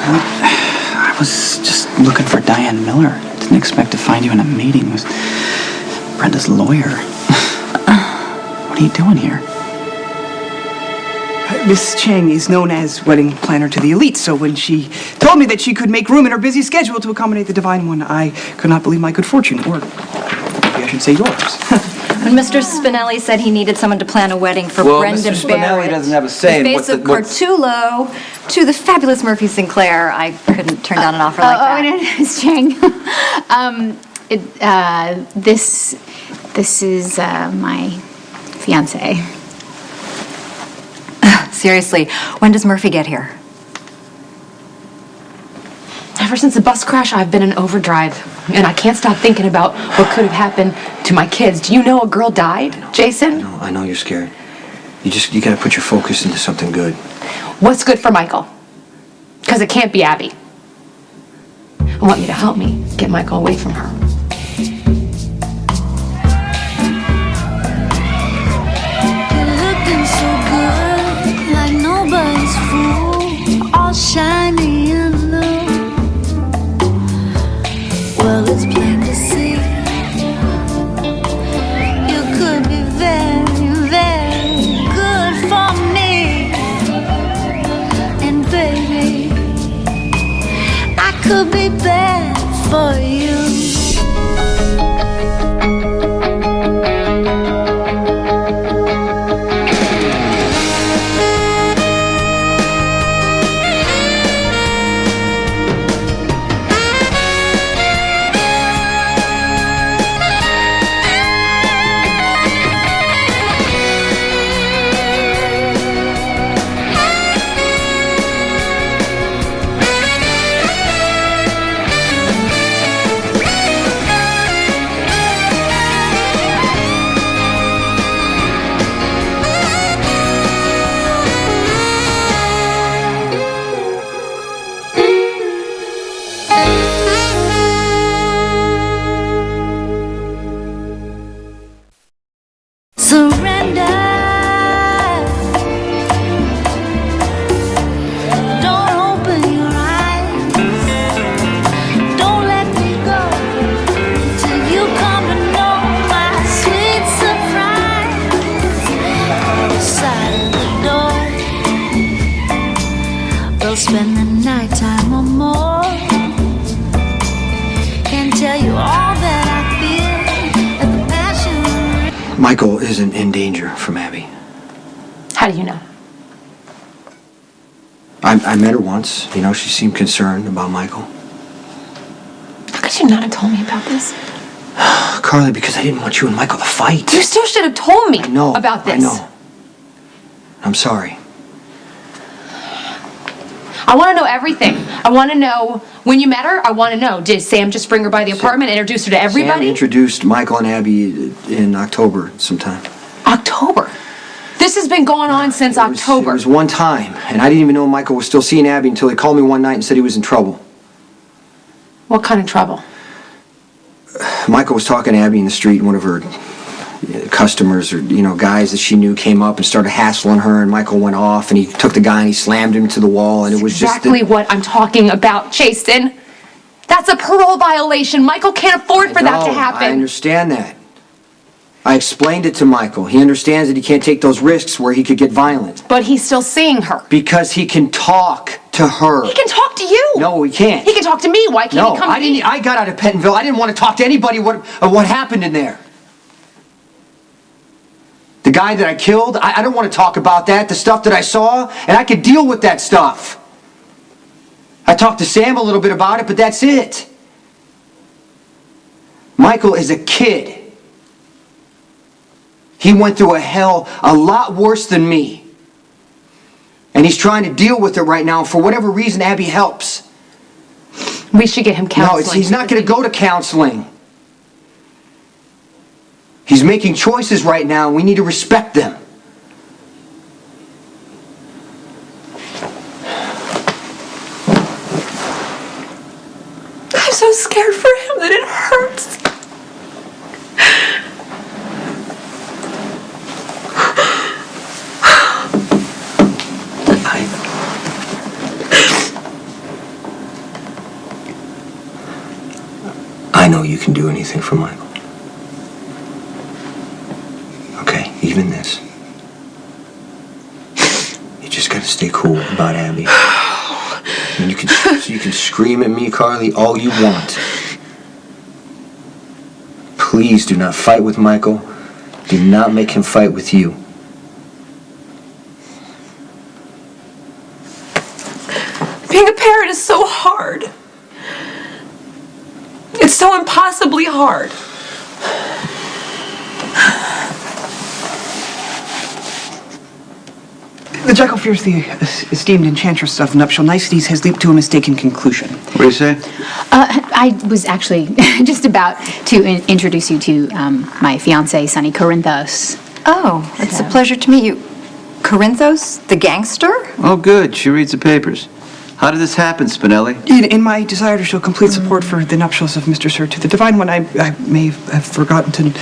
I was just looking for Diane Miller. Didn't expect to find you in a meeting with Brenda's lawyer. What are you doing here? Miss Cheng is known as wedding planner to the elite, so when she told me that she could make room in her busy schedule to accommodate the divine one, I could not believe my good fortune, or maybe I should say yours. When Mr. Spinelli said he needed someone to plan a wedding for Brenda Mr. Barrett, Spinelli doesn't have a say in the face of Cortulo to the fabulous Murphy Sinclair, I couldn't turn down an offer like that. Oh, no, Miss Cheng. This is my fiance. Seriously, when does Murphy get here? Ever since the bus crash, I've been in overdrive, and I can't stop thinking about what could have happened to my kids. Do you know a girl died, Jason? I know you're scared. You gotta put your focus into something good. What's good for Michael? Because it can't be Abby. I want you to help me get Michael away from her. Shiny and low. Well, it's plain to see you could be very, very good for me. And baby, I could be bad for you. Spend the nighttime or more. Can't tell you all that I feel at the passion. Michael isn't in danger from Abby. How do you know? I met her once. You know, she seemed concerned about Michael. How could you not have told me about this? Carly, because I didn't want you and Michael to fight. You still should have told me about this. I know. I'm sorry. I want to know everything. I want to know when you met her. I want to know, did Sam just bring her by the apartment and introduce her to everybody? Sam introduced Michael and Abby in October sometime. October? This has been going on since October. It was one time, and I didn't even know Michael was still seeing Abby until he called me one night and said he was in trouble. What kind of trouble? Michael was talking to Abby in the street, and one of her customers or, guys that she knew came up and started hassling her, and Michael went off, and he took the guy and he slammed him to the wall, and it was exactly what I'm talking about, Jason. That's a parole violation. Michael can't afford for that to happen. I understand that. I explained it to Michael. He understands that he can't take those risks where he could get violent. But he's still seeing her. Because he can talk to her. He can talk to you. No, he can't. He can talk to me. Why can't he come to me? I got out of Pentonville. I didn't want to talk to anybody what happened in there. The guy that I killed, I don't want to talk about that, the stuff that I saw, and I could deal with that stuff. I talked to Sam a little bit about it, but that's it. Michael is a kid. He went through a hell a lot worse than me. And he's trying to deal with it right now, and for whatever reason, Abby helps. We should get him counseling. No, he's not going to go to counseling. He's making choices right now, and we need to respect them. I'm so scared for him that it hurts. I know you can do anything for Michael. Okay, even this. You just gotta stay cool about Abby. And you can scream at me, Carly, all you want. Please do not fight with Michael. Do not make him fight with you. Being a parent is so hard. It's so impossibly hard. The Jekyll fears the esteemed enchantress of nuptial niceties has leaped to a mistaken conclusion. What do you say? I was actually just about to introduce you to my fiancé, Sonny Corinthos. Oh, it's a pleasure to meet you. Corinthos, the gangster? Oh, good. She reads the papers. How did this happen, Spinelli? In my desire to show complete support for the nuptials of Mr. Sir to the Divine One, I may have forgotten to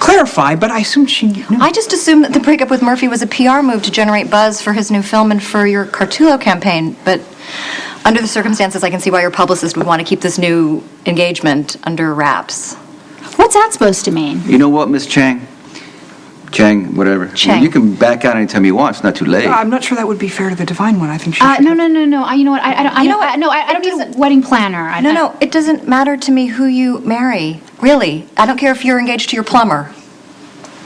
clarify, but I assumed she knew. I just assumed that the breakup with Murphy was a PR move to generate buzz for his new film and for your Cartullo campaign, but under the circumstances, I can see why your publicist would want to keep this new engagement under wraps. What's that supposed to mean? You know what, Miss Cheng? Cheng, whatever. Cheng. You can back out anytime you want. It's not too late. I'm not sure that would be fair to the Divine One. I think she should. No. You know what? I don't need a wedding planner. No, it doesn't matter to me who you marry. Really. I don't care if you're engaged to your plumber.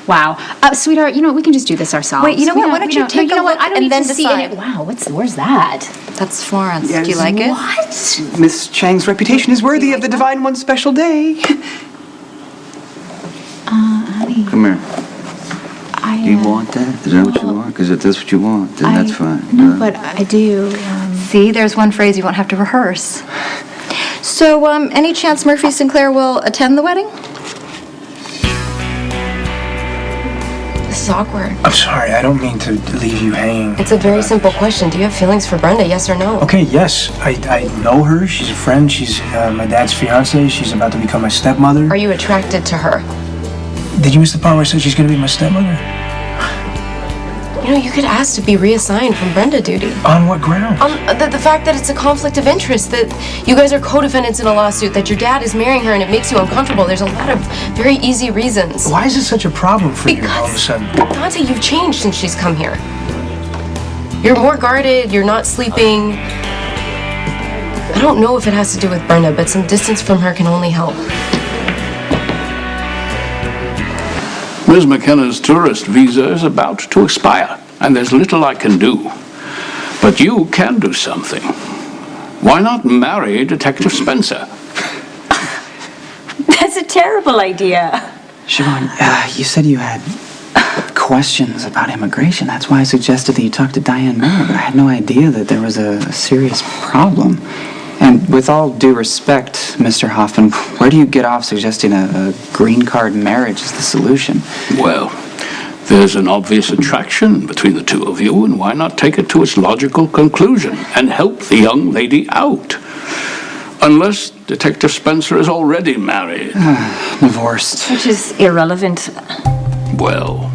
Wow, sweetheart. You know what? We can just do this ourselves. Wait, you know what? Why don't you take a look I don't and need then to decide. see it. Wow, where's that? That's Florence. Yes. Do you like it? What? Miss Chang's reputation is worthy of the Divine One's special day. Honey, Come here. Do you want that? Is that what you want? Because if that's what you want, then that's fine. No, but I do. See, there's one phrase you won't have to rehearse. So, any chance Murphy Sinclair will attend the wedding? This is awkward. I'm sorry, I don't mean to leave you hanging. It's a very simple question. Do you have feelings for Brenda, yes or no? Okay, yes. I know her. She's a friend. She's my dad's fiance. She's about to become my stepmother. Are you attracted to her? Did you miss the part where I said she's going to be my stepmother? You know, you could ask to be reassigned from Brenda duty. On what grounds? The fact that it's a conflict of interest, that you guys are co-defendants in a lawsuit, that your dad is marrying her and it makes you uncomfortable. There's a lot of very easy reasons. Why is it such a problem for you all of a sudden? Dante, you've changed since she's come here. You're more guarded, you're not sleeping. I don't know if it has to do with Brenda, but some distance from her can only help. Ms. McKenna's tourist visa is about to expire, and there's little I can do. But you can do something. Why not marry Detective Spencer? That's a terrible idea. Siobhan, you said you had questions about immigration. That's why I suggested that you talk to Diane Miller, but I had no idea that there was a serious problem. And with all due respect, Mr. Hoffman, where do you get off suggesting a green card marriage is the solution? Well, there's an obvious attraction between the two of you, and why not take it to its logical conclusion and help the young lady out? Unless Detective Spencer is already married. Divorced. Which is irrelevant. Well,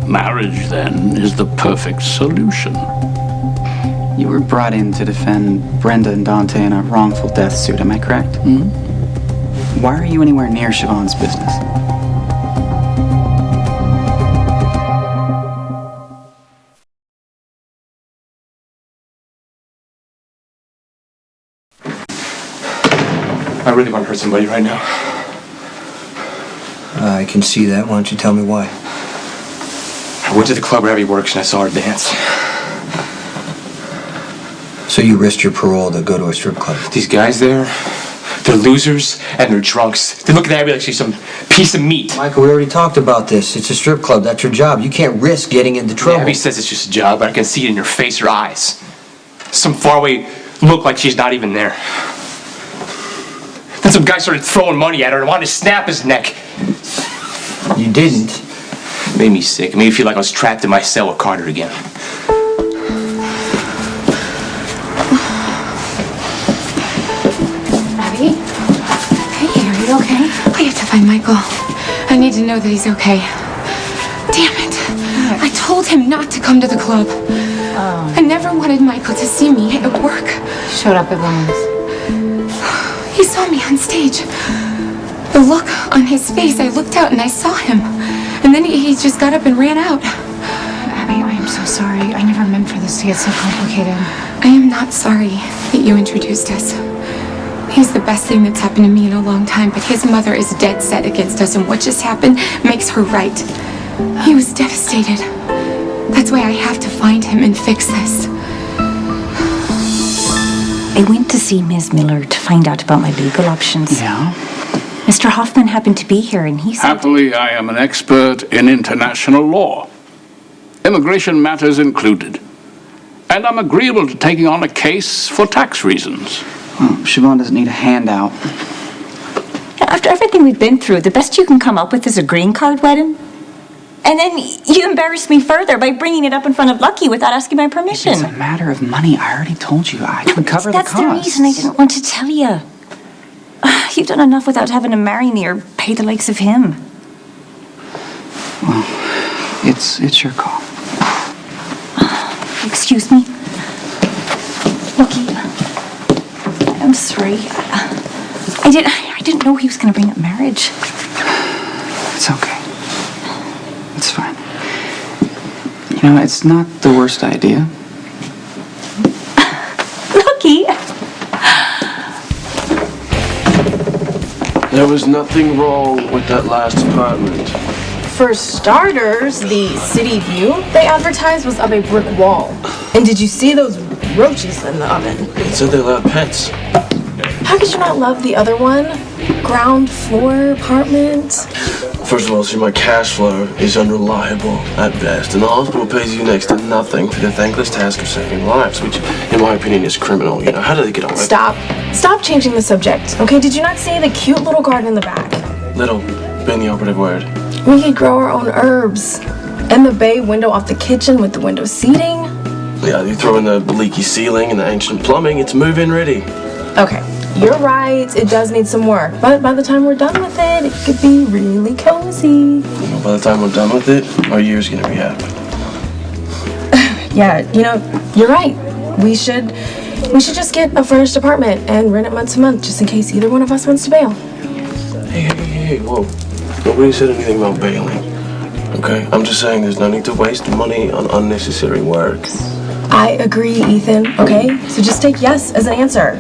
marriage, then, is the perfect solution. You were brought in to defend Brenda and Dante in a wrongful death suit, am I correct? Hmm? Why are you anywhere near Siobhan's business? I really want to hurt somebody right now. I can see that. Why don't you tell me why? I went to the club where Abby works and I saw her dance. So you risked your parole to go to a strip club? These guys there, they're losers and they're drunks. They look at Abby like she's some piece of meat. Michael, we already talked about this. It's a strip club. That's your job. You can't risk getting into trouble. Abby says it's just a job, but I can see it in her face, her eyes. Some faraway look like she's not even there. Then some guy started throwing money at her and I wanted to snap his neck. You didn't. Made me sick. It made me feel like I was trapped in my cell with Carter again. Abby? Hey, are you okay? I have to find Michael. I need to know that he's okay. Damn it. I told him not to come to the club. I never wanted Michael to see me at work. Showed up at Women's. He saw me on stage. The look on his face, I looked out and I saw him. And then he just got up and ran out. Abby, I am so sorry. I never meant for this to get so complicated. I am not sorry that you introduced us. He's the best thing that's happened to me in a long time, but his mother is dead set against us, and what just happened makes her right. He was devastated. That's why I have to find him and fix this. I went to see Ms. Miller to find out about my legal options. Yeah? Mr. Hoffman happened to be here, and he said... Happily, I am an expert in international law, immigration matters included, and I'm agreeable to taking on a case for tax reasons. Well, Siobhan doesn't need a handout. After everything we've been through, the best you can come up with is a green card wedding? And then you embarrass me further by bringing it up in front of Lucky without asking my permission. It's a matter of money. I already told you. I can cover the costs. That's the reason I didn't want to tell you. You've done enough without having to marry me or pay the likes of him. Well, it's your call. Excuse me? Lucky, I'm sorry. I didn't know he was going to bring up marriage. It's okay. It's fine. You know, it's not the worst idea. Lucky! There was nothing wrong with that last apartment. For starters, the city view they advertised was of a brick wall. And did you see those roaches in the oven? It said they allowed pets. How could you not love the other one? Ground floor apartment? First of all, see, my cash flow is unreliable at best, and the hospital pays you next to nothing for the thankless task of saving lives, which, in my opinion, is criminal. You know, how do they get away? Stop changing the subject, okay? Did you not see the cute little garden in the back? Little, being the operative word. We could grow our own herbs. And the bay window off the kitchen with the window seating. Yeah, you throw in the leaky ceiling and the ancient plumbing, it's move-in ready. Okay, you're right, it does need some work, but by the time we're done with it, it could be really cozy. Well, by the time we're done with it, our year's gonna be happy. Yeah, you know, you're right. We should just get a furnished apartment and rent it month to month, just in case either one of us wants to bail. Hey, whoa. Nobody said anything about bailing. Okay? I'm just saying there's no need to waste money on unnecessary work. I agree, Ethan, okay? So just take yes as an answer.